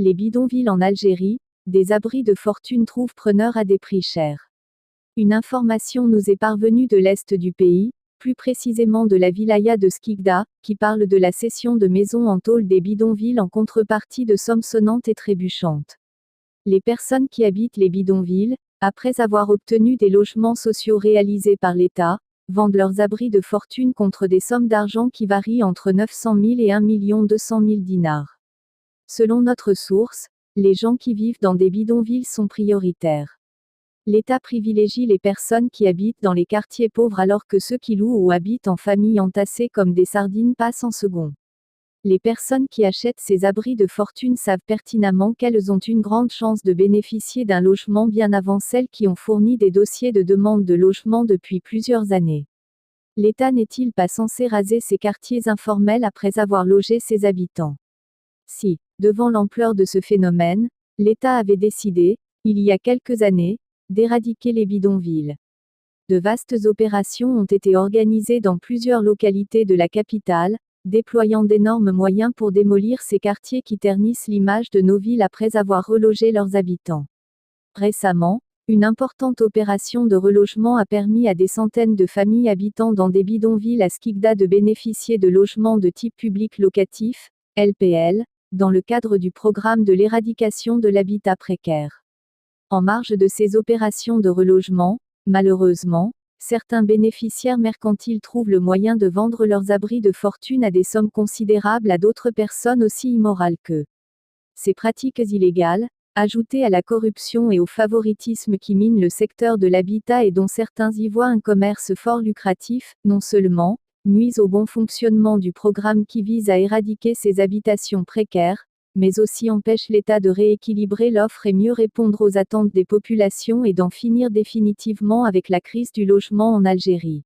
Les bidonvilles en Algérie, des abris de fortune trouvent preneurs à des prix chers. Une information nous est parvenue de l'est du pays, plus précisément de la wilaya de Skikda, qui parle de la cession de maisons en tôle des bidonvilles en contrepartie de sommes sonnantes et trébuchantes. Les personnes qui habitent les bidonvilles, après avoir obtenu des logements sociaux réalisés par l'État, vendent leurs abris de fortune contre des sommes d'argent qui varient entre 900 000 et 1 200 000 dinars. Selon notre source, les gens qui vivent dans des bidonvilles sont prioritaires. L'État privilégie les personnes qui habitent dans les quartiers pauvres alors que ceux qui louent ou habitent en famille entassées comme des sardines passent en second. Les personnes qui achètent ces abris de fortune savent pertinemment qu'elles ont une grande chance de bénéficier d'un logement bien avant celles qui ont fourni des dossiers de demande de logement depuis plusieurs années. L'État n'est-il pas censé raser ces quartiers informels après avoir logé ses habitants? Si, devant l'ampleur de ce phénomène, l'État avait décidé, il y a quelques années, d'éradiquer les bidonvilles. De vastes opérations ont été organisées dans plusieurs localités de la capitale, déployant d'énormes moyens pour démolir ces quartiers qui ternissent l'image de nos villes après avoir relogé leurs habitants. Récemment, une importante opération de relogement a permis à des centaines de familles habitant dans des bidonvilles à Skikda de bénéficier de logements de type public locatif, LPL, dans le cadre du programme de l'éradication de l'habitat précaire. En marge de ces opérations de relogement, malheureusement, certains bénéficiaires mercantiles trouvent le moyen de vendre leurs abris de fortune à des sommes considérables à d'autres personnes aussi immorales qu'eux. Ces pratiques illégales, ajoutées à la corruption et au favoritisme qui mine le secteur de l'habitat et dont certains y voient un commerce fort lucratif, non seulement, nuisent au bon fonctionnement du programme qui vise à éradiquer ces habitations précaires, mais aussi empêchent l'État de rééquilibrer l'offre et mieux répondre aux attentes des populations et d'en finir définitivement avec la crise du logement en Algérie.